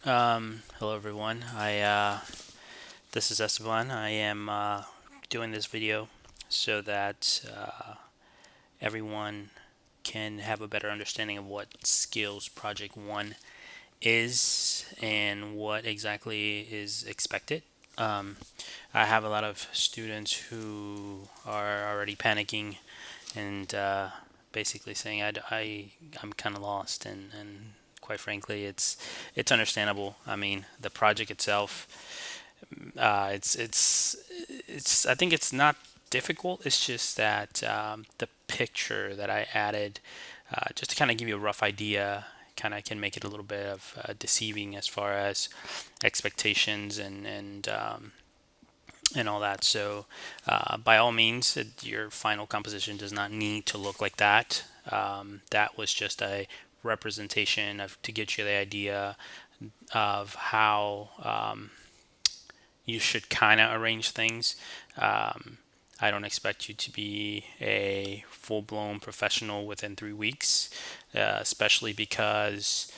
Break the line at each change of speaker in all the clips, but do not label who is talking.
Hello everyone. This is Esteban. I am doing this video so that everyone can have a better understanding of what Skills Project 1 is and what exactly is expected. Um, I have a lot of students who are already panicking and basically saying I'm kind of lost and quite frankly it's understandable. I mean, the project itself, it's I think it's not difficult. It's just that the picture that I added, just to kind of give you a rough idea, kind of can make it a little bit of deceiving as far as expectations and all that. So, by all means, your final composition does not need to look like that. That was just a representation to get you the idea of how you should kind of arrange things. Um, I don't expect you to be a full blown professional within 3 weeks, especially because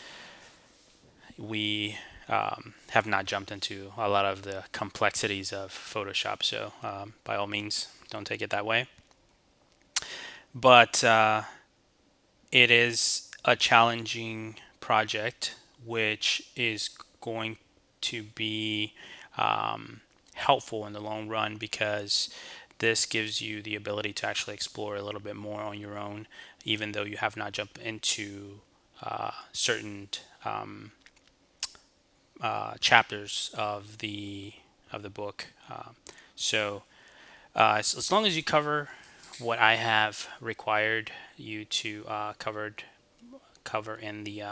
we have not jumped into a lot of the complexities of Photoshop. So, by all means, don't take it that way. But it is a challenging project, which is going to be helpful in the long run because this gives you the ability to actually explore a little bit more on your own, even though you have not jumped into certain chapters of the book. So as long as you cover what I have required you to cover in the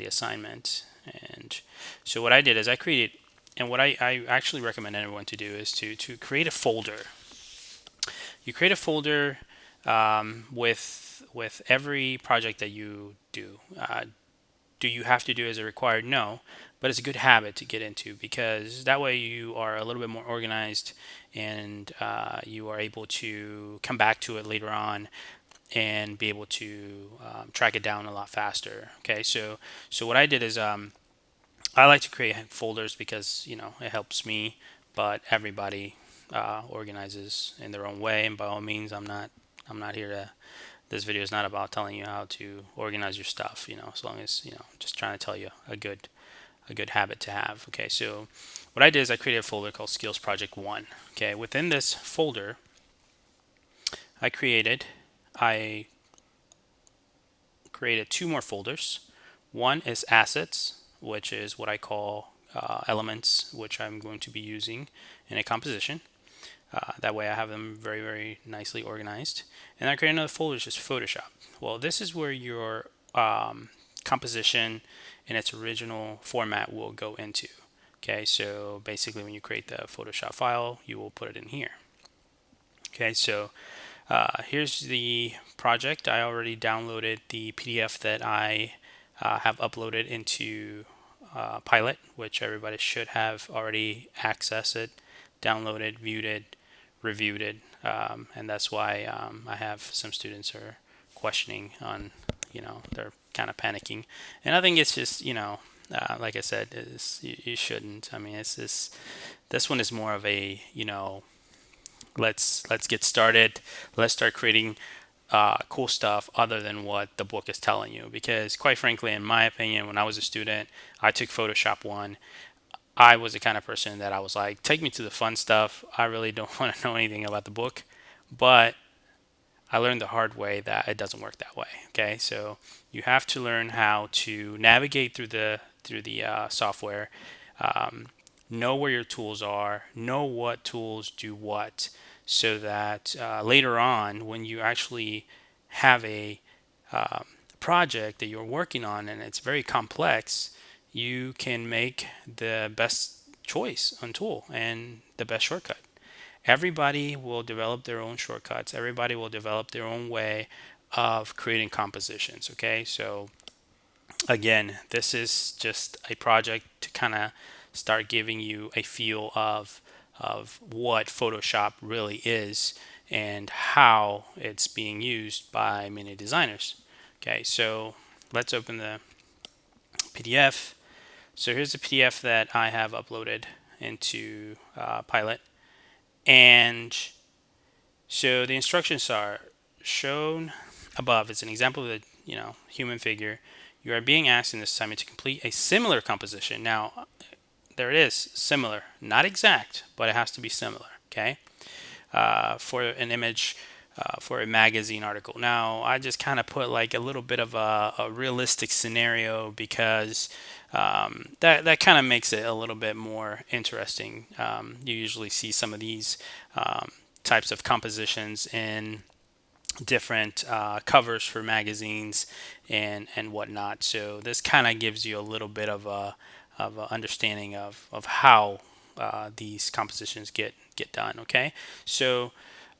assignment, and so what I did is I created, and what I actually recommend everyone to do is to create a folder. You create a folder with every project that you do. Do you have to do as a required? No, but it's a good habit to get into because that way you are a little bit more organized and you are able to come back to it later on and be able to track it down a lot faster. Okay, so what I did is I like to create folders because it helps me, but everybody organizes in their own way. And by all means, I'm not here to. This video is not about telling you how to organize your stuff. As long as just trying to tell you a good habit to have. Okay, so what I did is I created a folder called Skills Project 1. Okay, within this folder, I I created two more folders. One is assets, which is what I call elements, which I'm going to be using in a composition. That way I have them very, very nicely organized. And I create another folder, which is Photoshop. Well, this is where your composition in its original format will go into. Okay, so basically when you create the Photoshop file, you will put it in here. Okay, so here's the project. I already downloaded the PDF that I have uploaded into Pilot, which everybody should have already accessed it, downloaded, viewed it, reviewed it, and that's why I have some students are questioning on, they're kind of panicking, and I think it's just, like I said, you shouldn't. I mean, this one is more of a, let's get started. Let's start creating cool stuff other than what the book is telling you. Because quite frankly, in my opinion, when I was a student, I took Photoshop 1. I was the kind of person that I was like, take me to the fun stuff. I really don't want to know anything about the book. But I learned the hard way that it doesn't work that way. Okay, so you have to learn how to navigate through the software, know where your tools are, know what tools do what, so that later on, when you actually have a project that you're working on and it's very complex, you can make the best choice on tool and the best shortcut. Everybody will develop their own shortcuts. Everybody will develop their own way of creating compositions. Okay, so again, this is just a project to kind of start giving you a feel of what Photoshop really is and how it's being used by many designers. Okay, so let's open the PDF. So here's the PDF that I have uploaded into Pilot. And so the instructions are shown above. It's an example of the human figure. You are being asked in this assignment to complete a similar composition. Now, there it is, similar, not exact, but it has to be similar. Okay, for an image for a magazine article. Now, I just kind of put like a little bit of a realistic scenario because that kind of makes it a little bit more interesting. You usually see some of these types of compositions in different covers for magazines and whatnot. So this kind of gives you a little bit of a understanding of how these compositions get done. Okay, so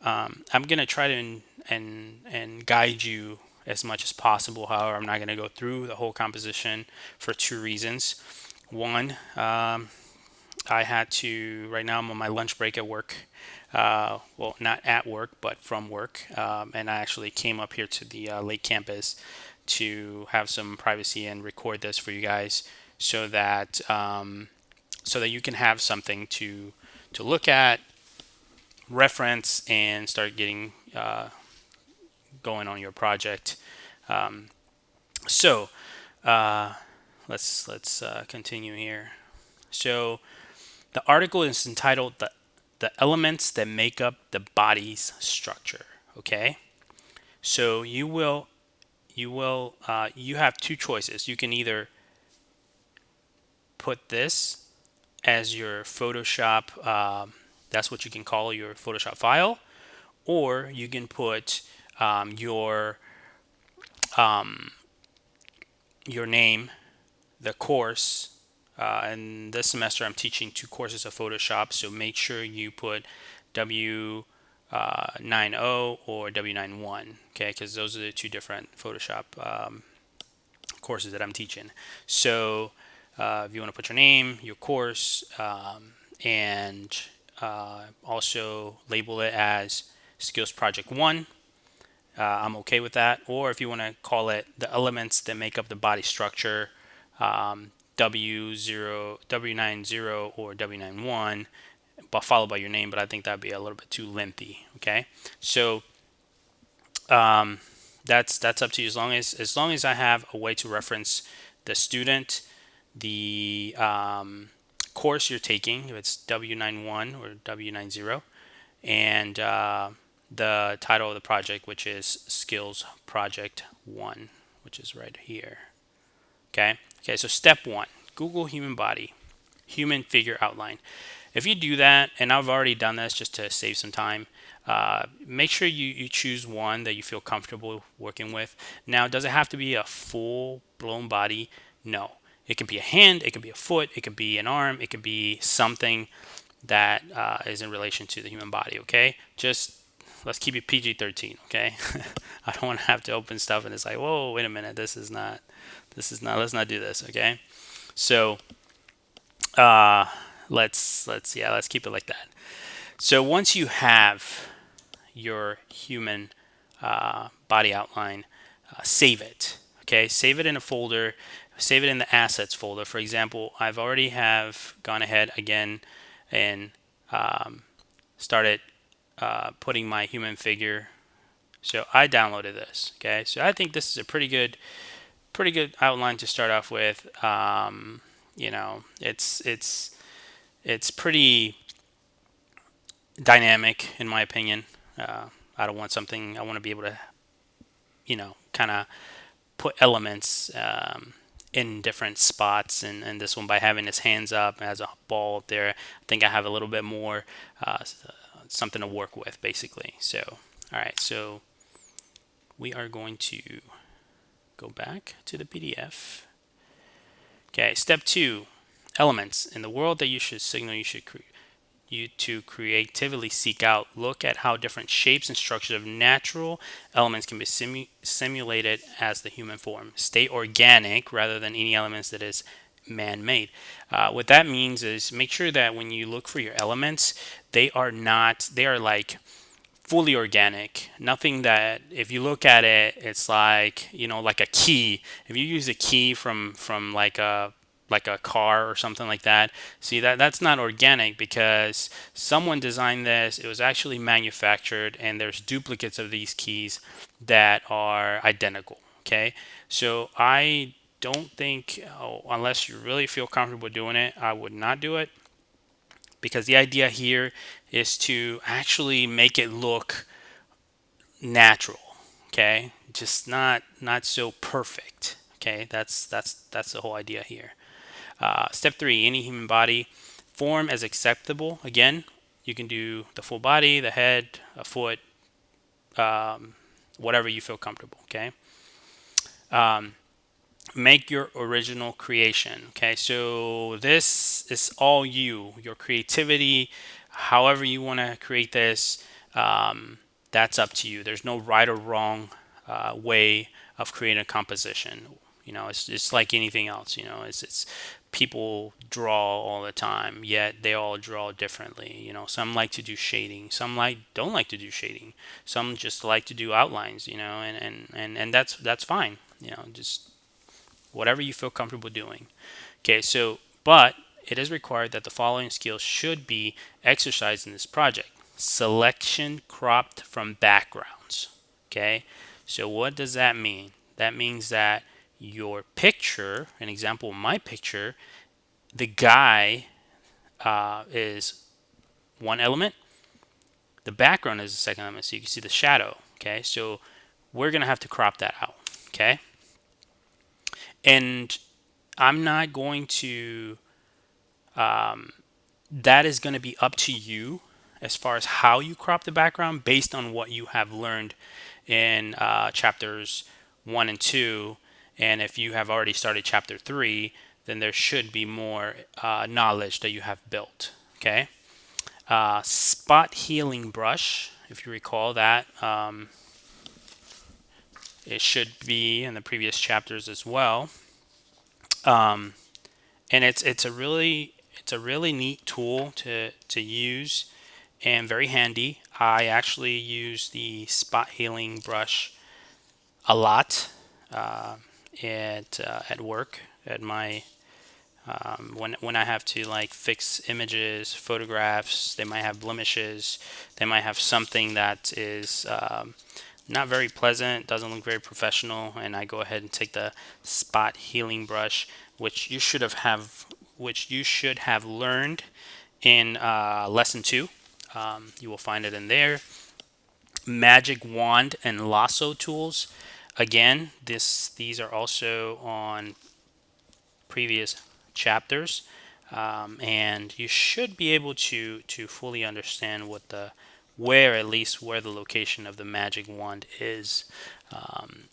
I'm gonna try to and guide you as much as possible. However, I'm not gonna go through the whole composition for two reasons. One, I had to, right now I'm on my lunch break at work. Well, not at work, but from work. And I actually came up here to the Lake Campus to have some privacy and record this for you guys so that you can have something to look at, reference, and start getting going on your project. So let's continue here. So the article is entitled the elements that make up the body's structure. Okay, so you have two choices. You can either put this as your Photoshop. That's what you can call your Photoshop file, or you can put your name, the course. And this semester, I'm teaching two courses of Photoshop, so make sure you put W90 or W91, okay? Because those are the two different Photoshop courses that I'm teaching. So if you want to put your name, your course, and also label it as Skills Project 1. I'm okay with that. Or if you want to call it the elements that make up the body structure, W0, W90, or W91, but followed by your name. But I think that'd be a little bit too lengthy. Okay, so that's up to you. As long as I have a way to reference the student, the course you're taking, if it's W91 or W90, and the title of the project, which is Skills Project 1, which is right here. Okay, so step one, Google human body, human figure outline. If you do that, and I've already done this just to save some time, make sure you choose one that you feel comfortable working with. Now, does it have to be a full blown body? No. It can be a hand, it can be a foot, it could be an arm, it could be something that is in relation to the human body. Okay, just let's keep it PG-13. Okay, I don't want to have to open stuff and it's like, whoa, wait a minute, this is not. Let's not do this. Okay, so let's keep it like that. So once you have your human body outline, save it. Okay, save it in a folder. Save it in the assets folder. For example, I've already have gone ahead again and started putting my human figure. So I downloaded this. Okay, so I think this is a pretty good outline to start off with. It's pretty dynamic in my opinion. I don't want something. I want to be able to, kind of put elements in different spots. And this one, by having his hands up as a ball up there, I think I have a little bit more something to work with, basically. So, all right. So we are going to go back to the PDF. Okay, step 2, elements. In the world that you should signal you to creatively seek out, look at how different shapes and structures of natural elements can be simulated as the human form. Stay organic rather than any elements that is man-made. What that means is make sure that when you look for your elements, they are like fully organic. Nothing that if you look at it, it's like, like a key. If you use a key from like a car or something like that, see that's not organic because someone designed this. It was actually manufactured, and there's duplicates of these keys that are identical. Okay, so I don't think, unless you really feel comfortable doing it, I would not do it, because the idea here is to actually make it look natural. Okay, just not so perfect. Okay, that's the whole idea here. Step three: any human body form as acceptable. Again, you can do the full body, the head, a foot, whatever you feel comfortable. Okay, make your original creation. Okay, so this is all you, your creativity, however you want to create this. That's up to you. There's no right or wrong way of creating a composition. It's like anything else. It's people draw all the time, yet they all draw differently. Some like to do shading, some don't like to do shading, some just like to do outlines. And that's fine. Just whatever you feel comfortable doing. Okay, so, but it is required that the following skills should be exercised in this project: selection cropped from backgrounds. Okay, so what does that mean? That means that your picture, an example of my picture, the guy is one element, the background is the second element, so you can see the shadow. Okay, so we're gonna have to crop that out. Okay, and I'm not going to, that is going to be up to you as far as how you crop the background based on what you have learned in chapters 1 and 2. And if you have already started chapter 3, then there should be more knowledge that you have built. Okay. Spot healing brush, if you recall that, it should be in the previous chapters as well. And it's a really neat tool to use and very handy. I actually use the spot healing brush a lot at work, at my when I have to like fix images, photographs. They might have blemishes. They might have something that is not very pleasant, doesn't look very professional, and I go ahead and take the spot healing brush, which you should have learned in lesson 2. You will find it in there. Magic wand and lasso tools. Again, these are also on previous chapters, and you should be able to fully understand at least where the location of the magic wand is.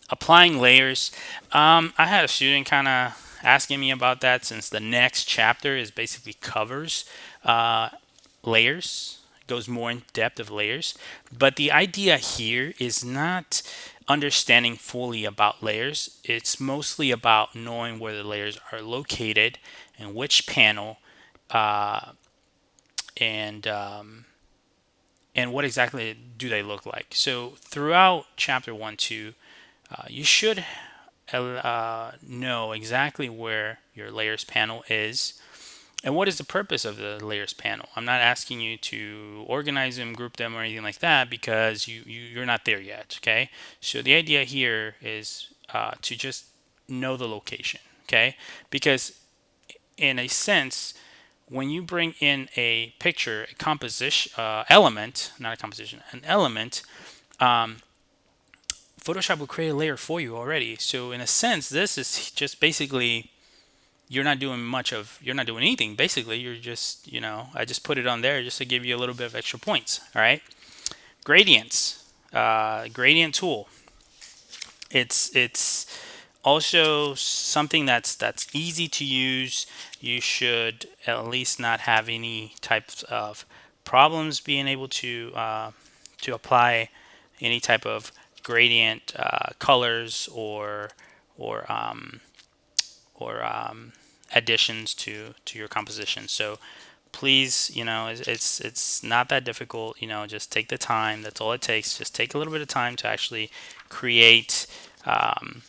Applying layers. I had a student kind of asking me about that, since the next chapter is basically covers layers, goes more in depth of layers. But the idea here is not understanding fully about layers. It's mostly about knowing where the layers are located and which panel, and and what exactly do they look like. So throughout chapter 1, 2, you should know exactly where your layers panel is. And what is the purpose of the layers panel? I'm not asking you to organize them, group them, or anything like that, because you're not there yet. Okay. So the idea here is to just know the location. Okay. Because in a sense, when you bring in a picture, a composition element, not a composition, an element, Photoshop will create a layer for you already. So in a sense, this is just basically, you're not doing anything. Basically, you're just, I just put it on there just to give you a little bit of extra points. All right. Gradients, gradient tool. It's also something that's easy to use. You should at least not have any types of problems being able to apply any type of gradient colors or or additions to your composition. So please, it's not that difficult. Just take the time. That's all it takes. Just take a little bit of time to actually create um,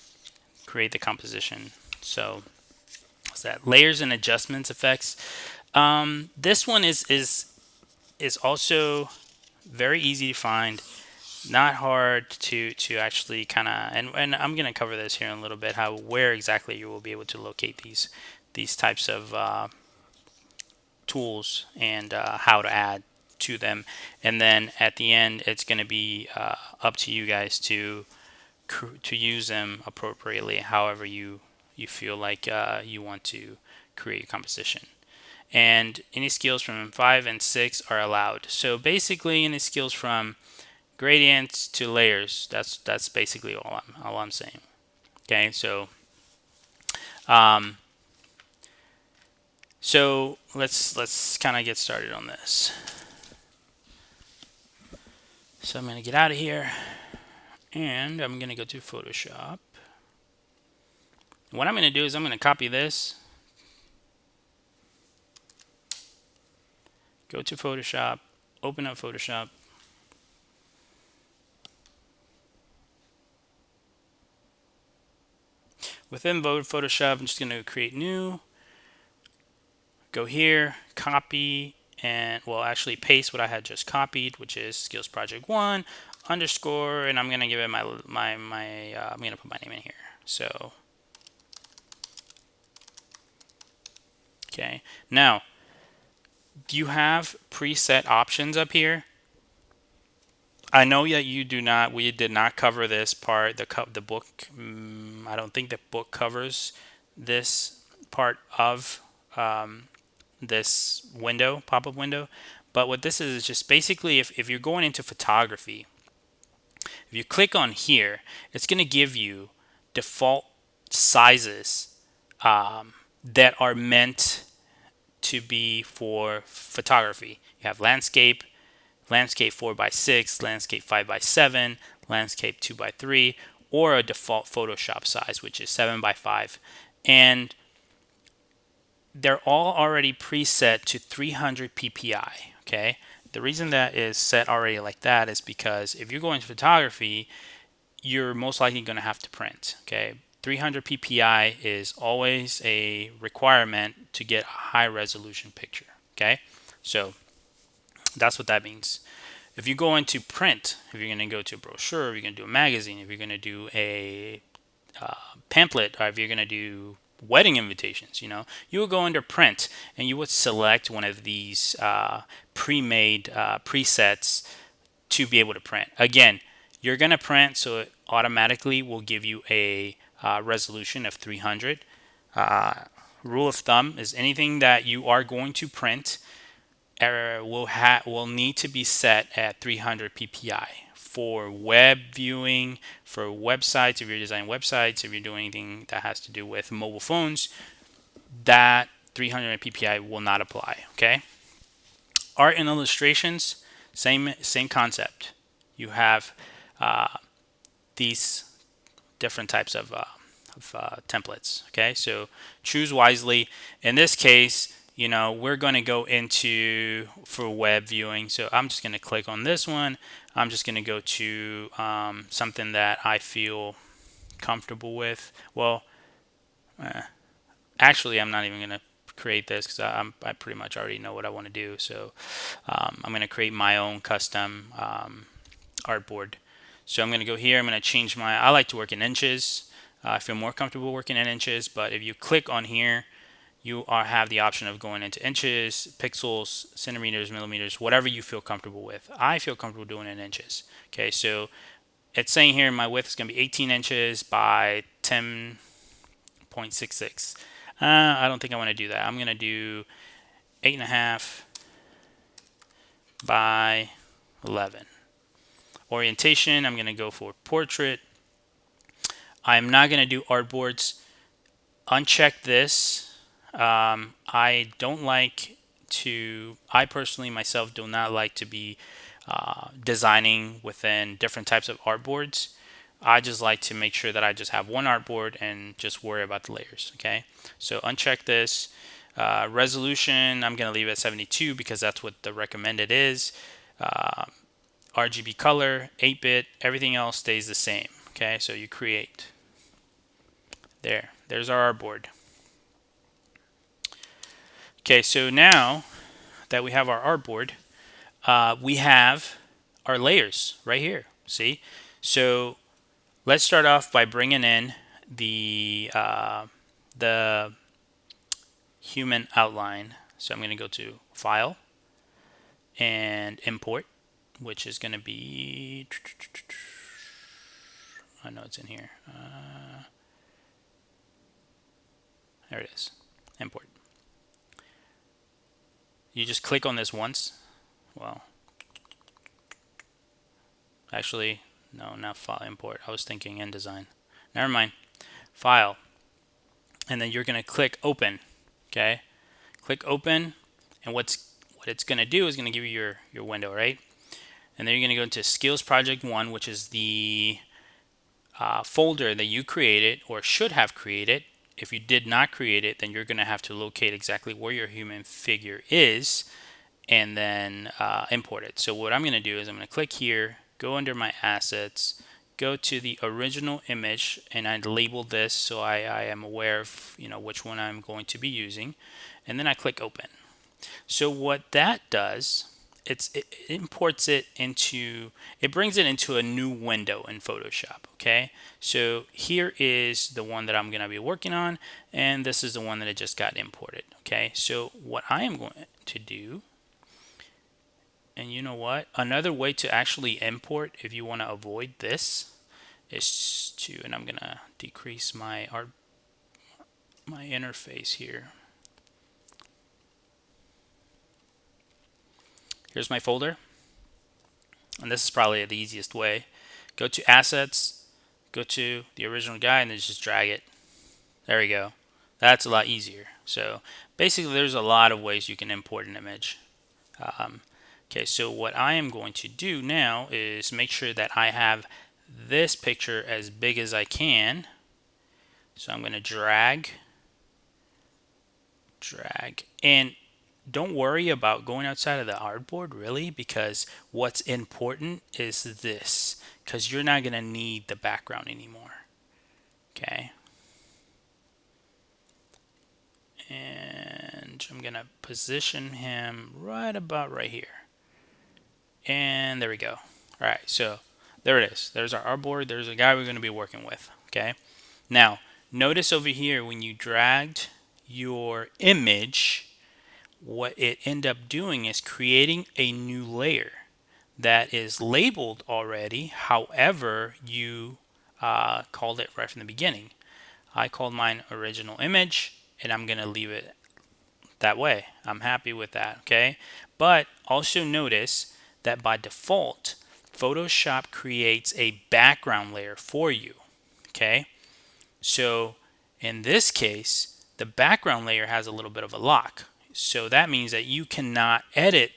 create the composition. So what's that? Layers and adjustments effects. This one is also very easy to find, not hard to actually kind of, and I'm going to cover this here in a little bit, how where exactly you will be able to locate these types of tools, and how to add to them. And then at the end, it's going to be up to you guys to use them appropriately, however you feel like you want to create a composition. And any skills from 5 and 6 are allowed. So basically, any skills from gradients to layers, that's basically all I'm saying. Okay, um, so let's kind of get started on this. So I'm going to get out of here, and I'm going to go to Photoshop. What I'm going to do is I'm going to copy this, go to Photoshop, open up Photoshop. Within Photoshop, I'm just going to create new, go here, copy, and well, actually paste what I had just copied, which is skills project 1 underscore, and I'm going to give it I'm going to put my name in here. So, okay. Now, do you have preset options up here? I know that you do not. We did not cover this part. The book. I don't think the book covers this part of this window, pop-up window. But what this is just basically, if you're going into photography, if you click on here, it's going to give you default sizes that are meant to be for photography. You have landscape, landscape 4:6, landscape 5:7, landscape 2:3, or a default Photoshop size, which is 7:5. And they're all already preset to 300 ppi. Okay, the reason that is set already like that is because if you're going to photography, you're most likely going to have to print. Okay, 300 ppi is always a requirement to get a high resolution picture. Okay, so that's what that means. If you go into print, if you're going to go to a brochure, if you're going to do a magazine, if you're going to do a pamphlet, or if you're going to do wedding invitations, you would go under print and you would select one of these pre-made presets to be able to print. Again, you're going to print, so it automatically will give you a resolution of 300. Rule of thumb is anything that you are going to print will need to be set at 300 ppi for web viewing, for websites. If you're designing websites, if you're doing anything that has to do with mobile phones, that 300 ppi will not apply. Okay. Art and illustrations, same concept. You have these different types of templates. Okay, so choose wisely. In this case, we're going to go into for web viewing. So I'm just going to click on this one. I'm just going to go to something that I feel comfortable with. Well, actually, I'm not even going to create this because I pretty much already know what I want to do. So I'm going to create my own custom artboard. So I'm going to go here. I'm going to change I like to work in inches. I feel more comfortable working in inches, but if you click on here, you have the option of going into inches, pixels, centimeters, millimeters, whatever you feel comfortable with. I feel comfortable doing it in inches. Okay, so it's saying here my width is going to be 18 inches by 10.66. I don't think I want to do that. I'm going to do 8.5 by 11. Orientation, I'm going to go for portrait. I'm not going to do artboards. Uncheck this. I don't like to, I personally myself do not like to be designing within different types of artboards. I just like to make sure that I just have one artboard and just worry about the layers. Okay, so uncheck this. Resolution, I'm going to leave it at 72 because that's what the recommended is. RGB color, 8-bit, everything else stays the same. Okay, so you create. There's our artboard. Okay, so now that we have our artboard, we have our layers right here. See? So let's start off by bringing in the human outline. So I'm going to go to File and Import, which is going to be, I know it's in here. There it is. Import. You just click on this once. Well, actually, no, not File, Import. I was thinking InDesign. Never mind. File. And then you're going to click Open. Okay? Click Open, and what it's going to do is going to give you your window, right? And then you're going to go into Skills Project 1, which is the folder that you created or should have created. If you did not create it, then you're going to have to locate exactly where your human figure is and then import it. So what I'm going to do is I'm going to click here, go under my assets, go to the original image, and I label this so I am aware of which one I'm going to be using, and then I click open. So what that does, it imports it into, it brings it into a new window in Photoshop. Okay, so here is the one that I'm going to be working on, and this is the one that I just got imported. Okay, so what I am going to do, and you know what, another way to actually import if you want to avoid this is to, and I'm going to decrease my interface here. Here's my folder, and this is probably the easiest way. Go to Assets, go to the original guy, and then just drag it. There we go. That's a lot easier. So basically, there's a lot of ways you can import an image. Okay, so what I am going to do now is make sure that I have this picture as big as I can. So I'm going to drag, and don't worry about going outside of the artboard really, because what's important is this, because you're not going to need the background anymore. Okay. And I'm going to position him right about right here. And there we go. All right, so there it is. There's our artboard. There's a guy we're going to be working with. Okay. Now, notice over here when you dragged your image, what it ended up doing is creating a new layer that is labeled already. However, you called it right from the beginning. I called mine original image, and I'm going to leave it that way. I'm happy with that, okay? But also notice that by default, Photoshop creates a background layer for you, okay? So in this case, the background layer has a little bit of a lock. So that means that you cannot edit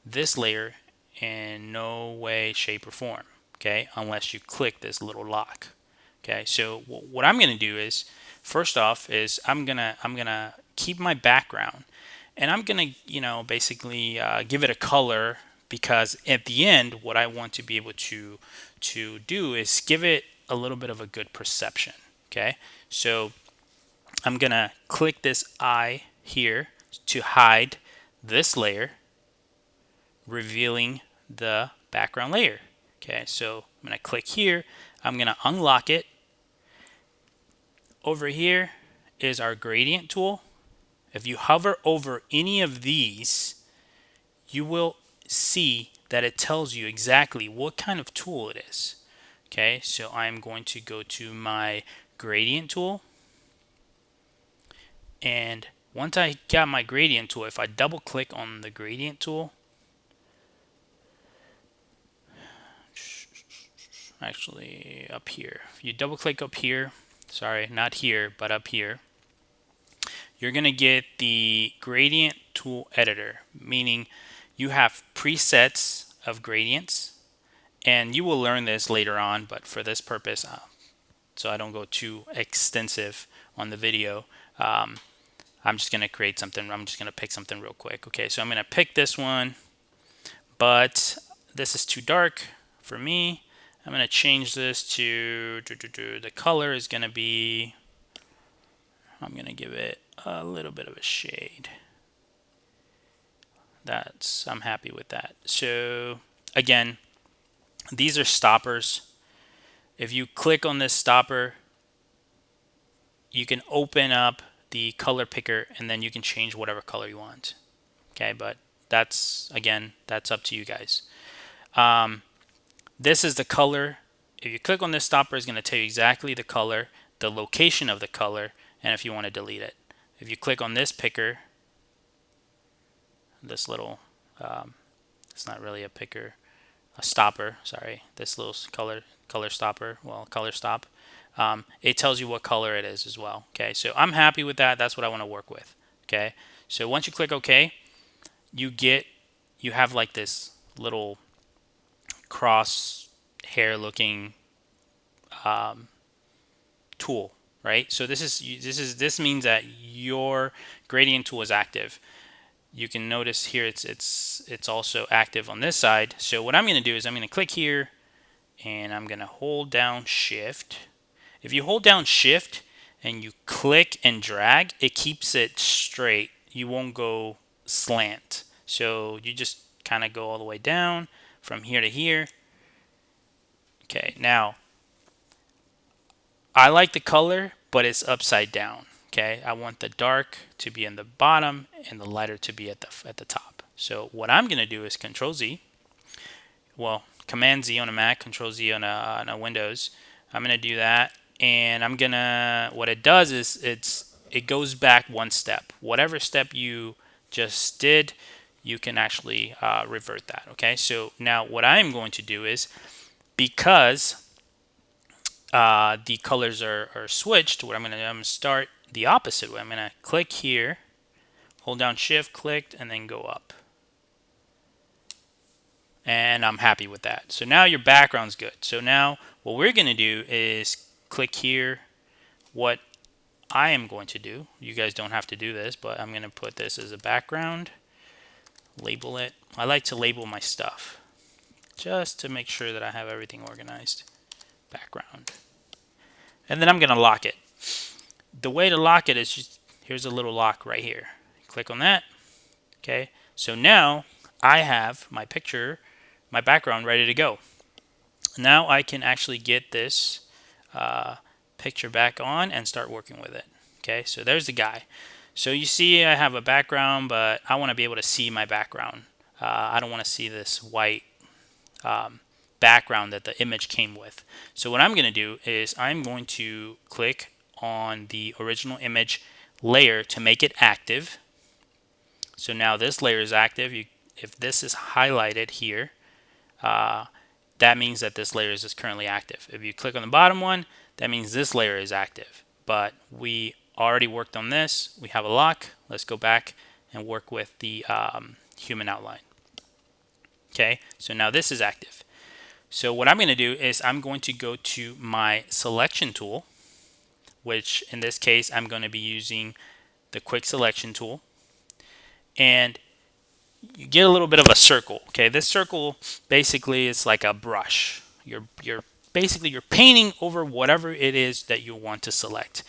this layer in no way, shape, or form, okay, unless you click this little lock. Okay, so what I'm going to do is, first off, is I'm gonna keep my background, and I'm gonna basically give it a color, because at the end, what I want to be able to do is give it a little bit of a good perception. Okay, so I'm gonna click this eye here to hide this layer, revealing the background layer. Okay, so I'm going to click here. I'm going to unlock it. Over here is our gradient tool. If you hover over any of these, you will see that it tells you exactly what kind of tool it is. Okay, so I'm going to go to my gradient tool. And once I got my gradient tool, if I double click on the gradient tool, actually up here, if you double click up here, sorry, not here, but up here, you're going to get the gradient tool editor, meaning you have presets of gradients, and you will learn this later on, but for this purpose, so I don't go too extensive on the video, I'm just going to create something. I'm just going to pick something real quick. Okay, so I'm going to pick this one, but this is too dark for me. I'm going to change this to the color is going to be, I'm going to give it a little bit of a shade. I'm happy with that. So again, these are stoppers. If you click on this stopper, you can open up the color picker and then you can change whatever color you want. Okay, but again, that's up to you guys. This is the color. If you click on this stopper, it's going to tell you exactly the color, the location of the color, and if you want to delete it. If you click on this picker, this little, it's not really a picker, a stopper, sorry, this little color stopper, well, color stop, it tells you what color it is as well. Okay, so I'm happy with that. That's what I want to work with. Okay, so once you click OK, you have like this little cross hair looking tool, right? So this means that your gradient tool is active. You can notice here it's also active on this side. So what I'm going to do is I'm going to click here and I'm going to hold down shift. If you hold down shift and you click and drag, it keeps it straight. You won't go slant. So you just kind of go all the way down from here to here. Okay, now I like the color, but it's upside down. Okay, I want the dark to be in the bottom and the lighter to be at the top. So what I'm going to do is Control Z. Well, Command Z on a Mac, Control Z on a Windows. I'm going to do that, and I'm gonna. What it does is it goes back one step. Whatever step you just did, you can actually revert that. Okay, so now what I'm going to do is, because the colors are switched, I'm gonna start the opposite way. I'm gonna click here, hold down shift, clicked, and then go up. And I'm happy with that. So now your background's good. So now what we're gonna do is click here. What I am going to do, you guys don't have to do this, but I'm gonna put this as a background, label it. I like to label my stuff just to make sure that I have everything organized. Background. And then I'm gonna lock it. The way to lock it is just, here's a little lock right here. Click on that. Okay, so now I have my picture, my background ready to go. Now I can actually get this picture back on and start working with it. Okay, so there's the guy. So you see I have a background, but I want to be able to see my background. I don't want to see this white background that the image came with. So what I'm going to do is I'm going to click on the original image layer to make it active. So now this layer is active. If this is highlighted here, that means that this layer is currently active. If you click on the bottom one, that means this layer is active. But we already worked on this. We have a lock. Let's go back and work with the human outline. Okay, so now this is active. So what I'm going to do is I'm going to go to my selection tool, which in this case I'm going to be using the quick selection tool, and you get a little bit of a circle. Okay, this circle basically is like a brush. You're painting over whatever it is that you want to select.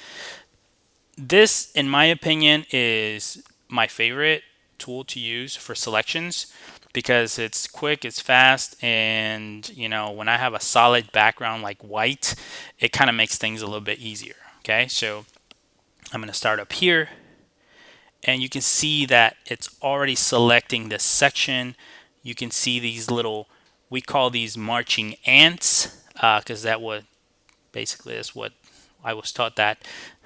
This, in my opinion, is my favorite tool to use for selections because it's quick, it's fast, and when I have a solid background like white, it kind of makes things a little bit easier. Okay, so I'm going to start up here, and you can see that it's already selecting this section. You can see these little, we call these marching ants, because that would basically is what I was taught that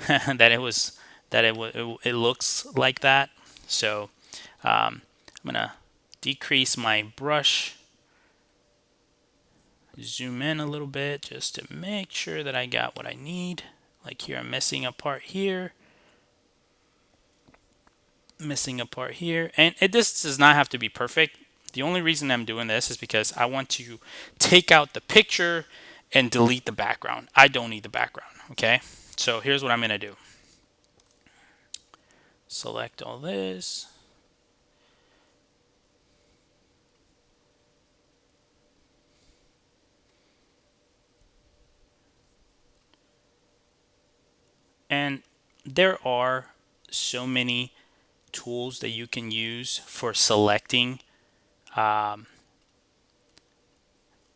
it looks like that. So I'm gonna decrease my brush, zoom in a little bit just to make sure that I got what I need. Like here, I'm missing a part here, missing a part here, and this does not have to be perfect. The only reason I'm doing this is because I want to take out the picture and delete the background. I don't need the background. Okay, so here's what I'm gonna do. select all this. And there are so many tools that you can use for selecting um,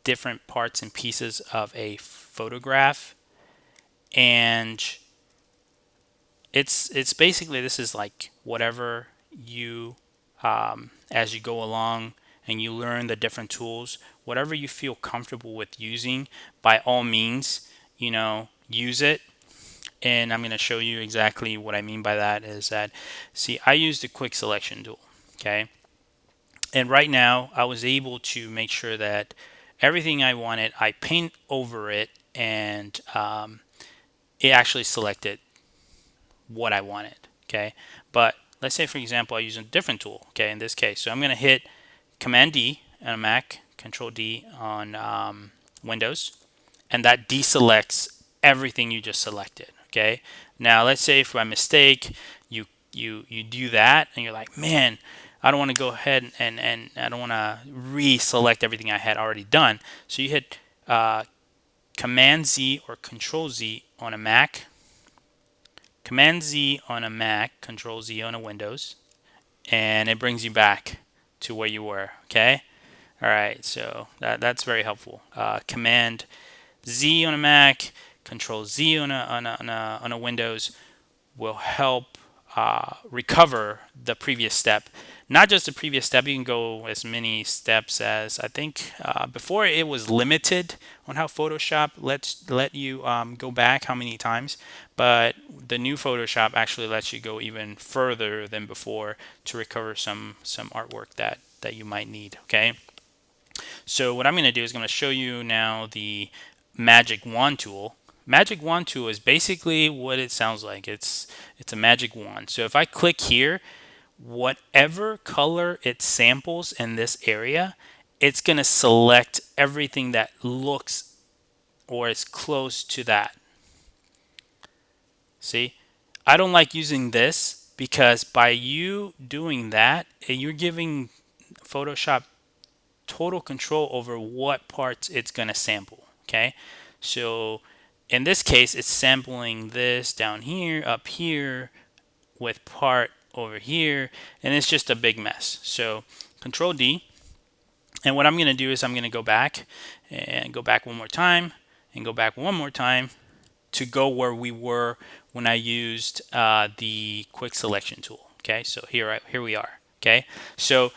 different parts and pieces of a photograph. And it's basically, this is like whatever you as you go along and you learn the different tools, whatever you feel comfortable with using, by all means, use it. And I'm going to show you exactly what I mean by that. Is that, see, I use the quick selection tool. Okay, and right now I was able to make sure that everything I wanted, I paint over it, and it actually selected what I wanted. Okay, but let's say, for example, I use a different tool. Okay, in this case, so I'm going to hit Command D on a Mac, Control D on Windows, and that deselects everything you just selected. Okay, now let's say if by mistake you do that and you're like, man, I don't want to go ahead and I don't want to reselect everything I had already done. So you hit Command Z or Control Z on a Mac, Command Z on a Mac, Control Z on a Windows, and it brings you back to where you were. Okay. All right. So that's very helpful. Command Z on a Mac, Control Z on a Windows will help recover the previous step. Not just the previous step, you can go as many steps as, I think before it was limited on how Photoshop let you go back how many times, but the new Photoshop actually lets you go even further than before to recover some artwork that you might need. Okay, so what I'm going to do is going to show you now the magic wand tool. Magic wand tool is basically what it sounds like. It's a magic wand. So if I click here, whatever color it samples in this area, it's going to select everything that looks or is close to that. See, I don't like using this because by you doing that, you're giving Photoshop total control over what parts it's going to sample. Okay, so in this case, it's sampling this down here, up here, with part over here, and it's just a big mess. So Control D, and what I'm going to do is I'm going to go back and go back one more time and go back one more time to go where we were when I used the quick selection tool. Okay, so here we are. Okay, so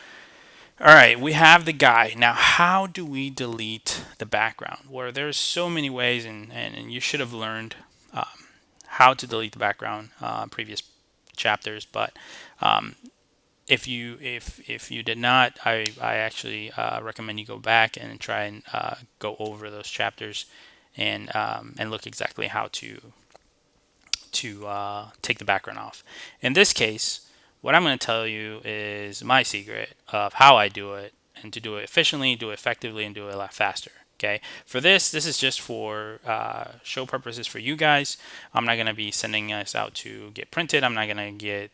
all right, we have the guy. Now, how do we delete the background? Well, there's so many ways, and you should have learned um, how to delete the background previous chapters. But if you did not, I actually recommend you go back and try and go over those chapters and look exactly how to take the background off. In this case, what I'm going to tell you is my secret of how I do it, and to do it efficiently, do it effectively, and do it a lot faster. Okay. For this is just for show purposes for you guys. I'm not going to be sending us out to get printed. I'm not going to get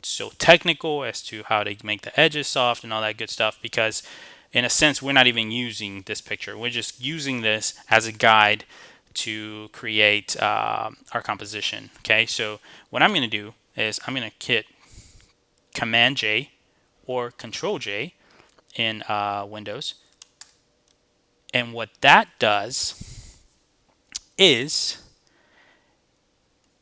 so technical as to how to make the edges soft and all that good stuff, because in a sense we're not even using this picture. We're just using this as a guide to create our composition. Okay, so what I'm going to do is I'm going to hit Command J or Control J in Windows, and what that does is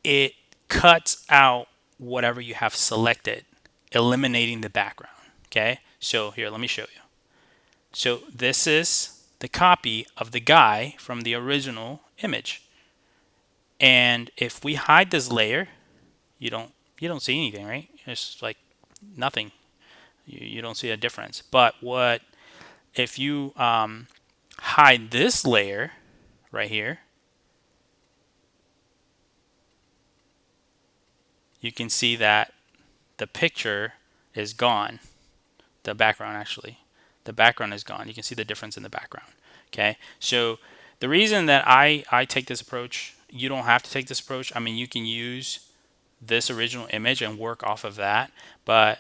it cuts out whatever you have selected, eliminating the background. Okay, so here, let me show you. So this is the copy of the guy from the original image. And if we hide this layer, you don't see anything, right? It's like nothing. You don't see a difference. But what if you hide this layer right here? You can see that the picture is gone. The background, actually, the background is gone. You can see the difference in the background. Okay, so the reason that I take this approach, you don't have to take this approach. I mean, you can use this original image and work off of that. But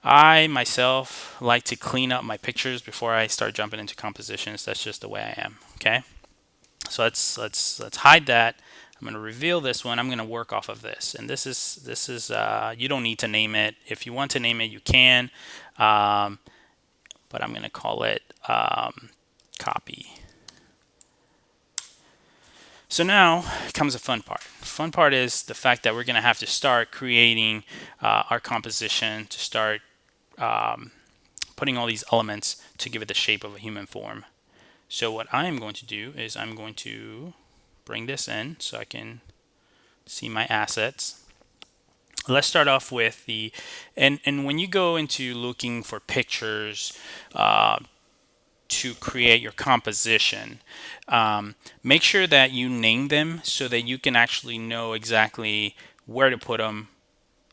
I myself like to clean up my pictures before I start jumping into compositions. That's just the way I am. Okay, so let's hide that. I'm going to reveal this one. I'm going to work off of this, and this is you don't need to name it. If you want to name it, you can, um, but I'm going to call it copy. So now comes the fun part. The fun part is the fact that we're going to have to start creating our composition, to start putting all these elements to give it the shape of a human form. So what I am going to do is I'm going to bring this in so I can see my assets. Let's start off with and when you go into looking for pictures to create your composition, make sure that you name them so that you can actually know exactly where to put them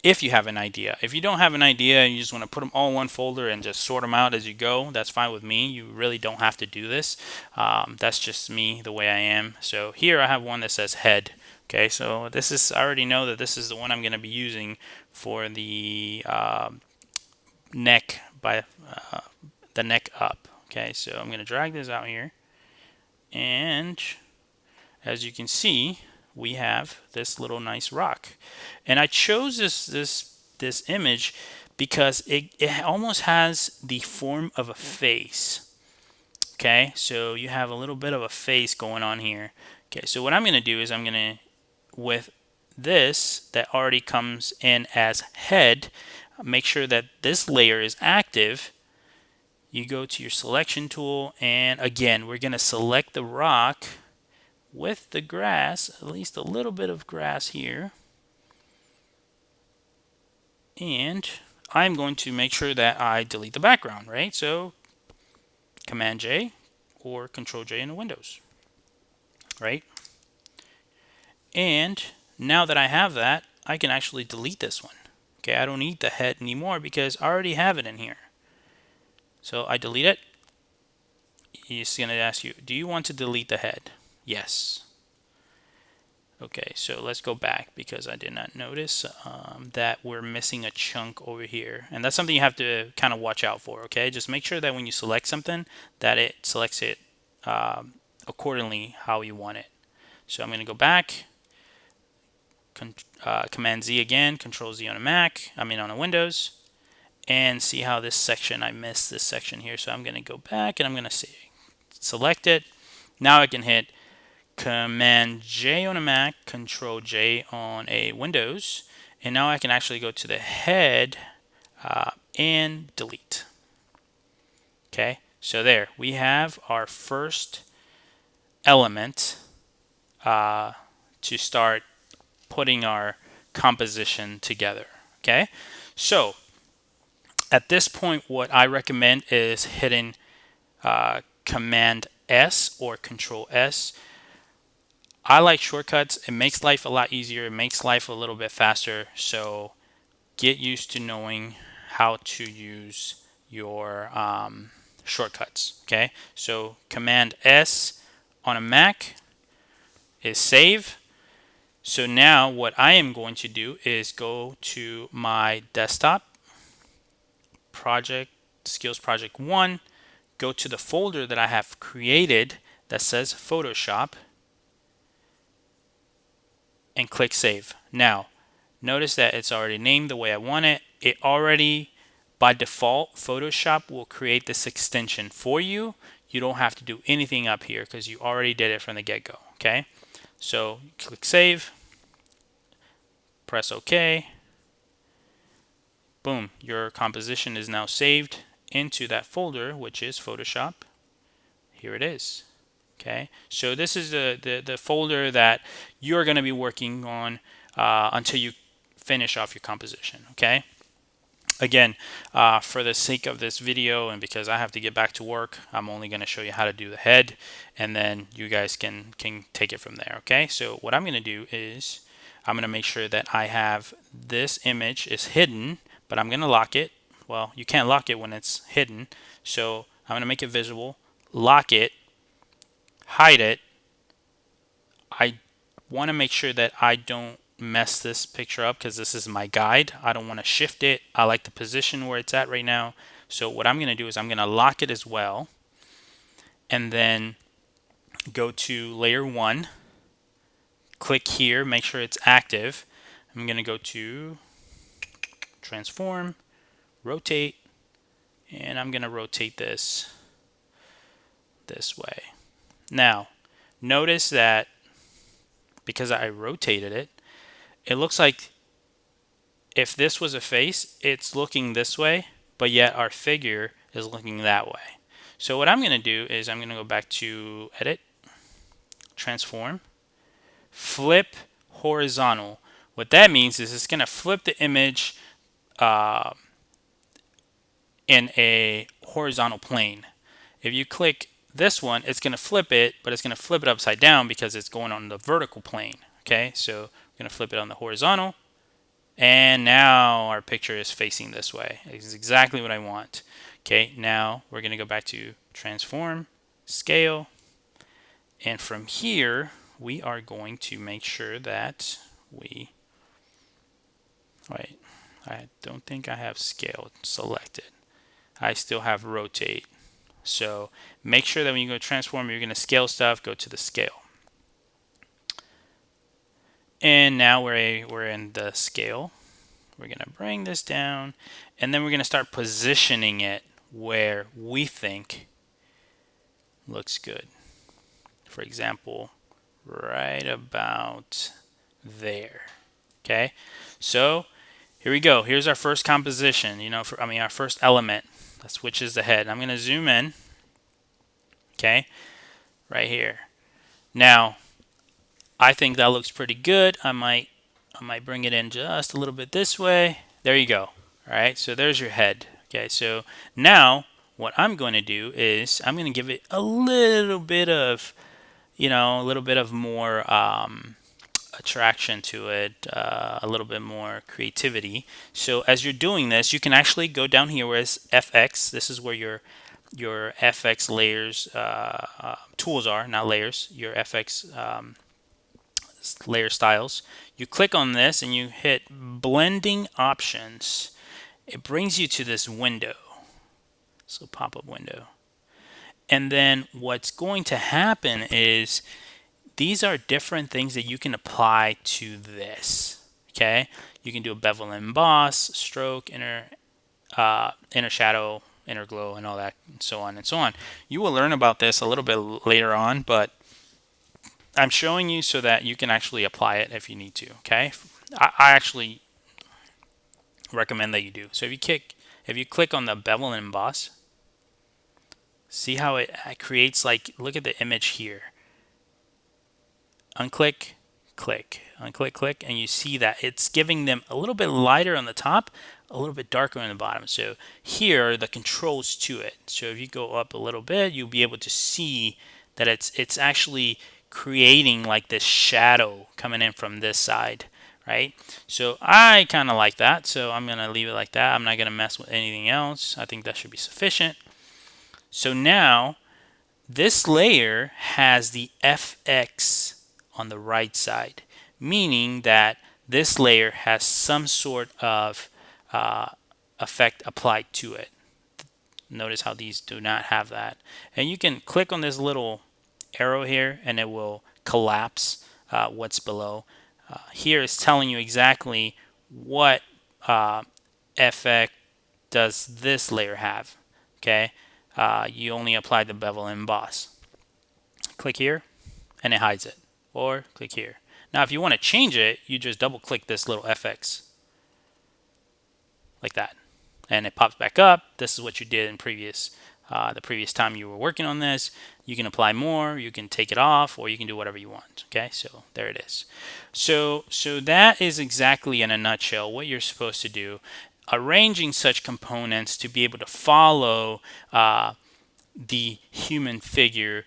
if you have an idea. If you don't have an idea and you just want to put them all in one folder and just sort them out as you go, that's fine with me. You really don't have to do this. That's just me, the way I am. So here I have one that says head. Okay, so this is, I already know that this is the one I'm going to be using for the neck by the neck up. Okay, so I'm going to drag this out here, and as you can see, we have this little nice rock. And I chose this image because it almost has the form of a face. Okay, so you have a little bit of a face going on here. Okay, so what I'm going to do is I'm going to, with this that already comes in as head, make sure that this layer is active. You go to your selection tool, and again, we're going to select the rock with the grass, at least a little bit of grass here. And I'm going to make sure that I delete the background, right? So Command J or Control J in the Windows, right? And now that I have that, I can actually delete this one. Okay, I don't need the head anymore because I already have it in here. So I delete it. It's going to ask you, do you want to delete the head? Yes. Okay, so let's go back because I did not notice that we're missing a chunk over here. And that's something you have to kind of watch out for, okay? Just make sure that when you select something that it selects it accordingly how you want it. So I'm going to go back, Command Z again, Control Z on a Mac, on a Windows, and see how this section, I missed this section here. So I'm going to go back and I'm going to select it. Now I can hit Command J on a Mac, Control J on a Windows, and now I can actually go to the head and delete. Okay, so there we have our first element to start putting our composition together. Okay, so at this point, what I recommend is hitting Command S or Control S. I like shortcuts. It makes life a lot easier. It makes life a little bit faster. So get used to knowing how to use your shortcuts. Okay, so Command S on a Mac is save. So now what I am going to do is go to my desktop, Skills Project 1, go to the folder that I have created that says Photoshop, and click Save. Now, notice that it's already named the way I want it. It already, by default, Photoshop will create this extension for you. You don't have to do anything up here because you already did it from the get-go, okay? So click Save, press OK. Boom, your composition is now saved into that folder, which is Photoshop. Here it is. Okay, so this is the folder that you're going to be working on until you finish off your composition. Okay, again, for the sake of this video and because I have to get back to work, I'm only going to show you how to do the head, and then you guys can take it from there. Okay, so what I'm going to do is I'm going to make sure that I have this image is hidden, but I'm going to lock it. Well, you can't lock it when it's hidden, so I'm going to make it visible, lock it, hide it. I want to make sure that I don't mess this picture up because this is my guide. I don't want to shift it. I like the position where it's at right now. So what I'm going to do is I'm going to lock it as well, and then go to layer 1, click here, make sure it's active. I'm going to go to transform, rotate, and I'm going to rotate this way. Now, notice that because I rotated it, it looks like if this was a face, it's looking this way, but yet our figure is looking that way. So what I'm going to do is I'm going to go back to edit, transform, flip horizontal. What that means is it's going to flip the image uh, in a horizontal plane. If you click this one, it's going to flip it, but it's going to flip it upside down because it's going on the vertical plane. Okay, so I'm going to flip it on the horizontal, and now our picture is facing this way. It's exactly what I want. Okay, now we're going to go back to transform, scale, and from here we are going to make sure that we, wait, I don't think I have scale selected. I still have rotate. So make sure that when you go to transform, you're going to scale stuff, go to the scale. And now we're in the scale. We're going to bring this down, and then we're going to start positioning it where we think looks good. For example, right about there. Okay, so here we go. Here's our first composition, our first element, which is the head. I'm going to zoom in, okay, right here. Now, I think that looks pretty good. I might bring it in just a little bit this way. There you go. All right, so there's your head. Okay, so now what I'm going to do is I'm going to give it a little bit of, more attraction to it, a little bit more creativity. So as you're doing this, you can actually go down here where it's FX. This is where your FX layers tools are, not layers. Your FX layer styles. You click on this and you hit blending options. It brings you to this window. So pop-up window. And then what's going to happen is these are different things that you can apply to this. Okay, you can do a bevel and emboss, stroke, inner shadow, inner glow, and all that, and so on and so on. You will learn about this a little bit later on, but I'm showing you so that you can actually apply it if you need to. Okay, I actually recommend that you do. So if you click on the bevel and emboss, see how it creates, like, look at the image here. Unclick, click, unclick, click, and you see that it's giving them a little bit lighter on the top, a little bit darker on the bottom. So here are the controls to it. So if you go up a little bit, you'll be able to see that it's actually creating like this shadow coming in from this side, right? So I kind of like that, so I'm going to leave it like that. I'm not going to mess with anything else. I think that should be sufficient. So now this layer has the FX on the right side, meaning that this layer has some sort of effect applied to it. Notice how these do not have that. And you can click on this little arrow here and it will collapse what's below. Here it's telling you exactly what effect does this layer have. Okay, you only apply the bevel and emboss. Click here and it hides it, or click here. Now if you want to change it, you just double click this little FX like that, and it pops back up. This is what you did in the previous time you were working on this. You can apply more, you can take it off, or you can do whatever you want. Okay, so there it is. So that is exactly, in a nutshell, what you're supposed to do, arranging such components to be able to follow the human figure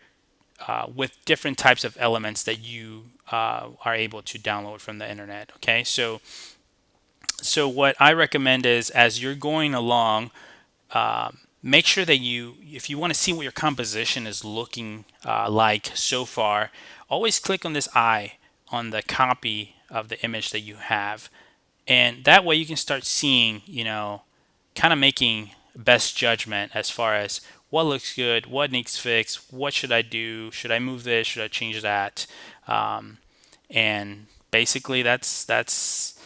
with different types of elements that you are able to download from the internet. Okay, so what I recommend is, as you're going along, make sure that if you want to see what your composition is looking like so far, always click on this eye on the copy of the image that you have, and that way you can start seeing, kind of making best judgment as far as what looks good, what needs fixed, what should I do, should I move this, should I change that, and basically that's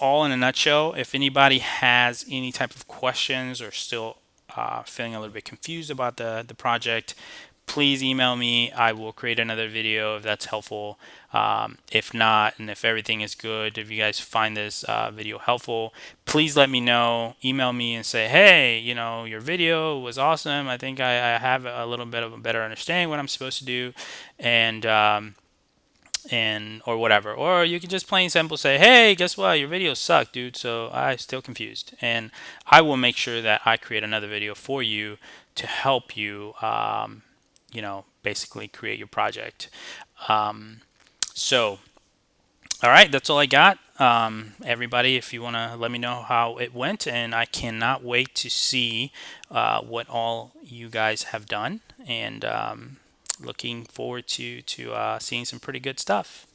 all in a nutshell. If anybody has any type of questions or still feeling a little bit confused about the project, please email me. I will create another video if that's helpful. If not, and if everything is good, if you guys find this video helpful, please let me know. Email me and say, hey, your video was awesome. I think I have a little bit of a better understanding what I'm supposed to do, and or whatever. Or you can just plain simple say, hey, guess what, your video sucked, dude, so I still confused, and I will make sure that I create another video for you to help you basically create your project. So all right, that's all I got. Everybody, if you want to let me know how it went, and I cannot wait to see what all you guys have done, and looking forward to seeing some pretty good stuff.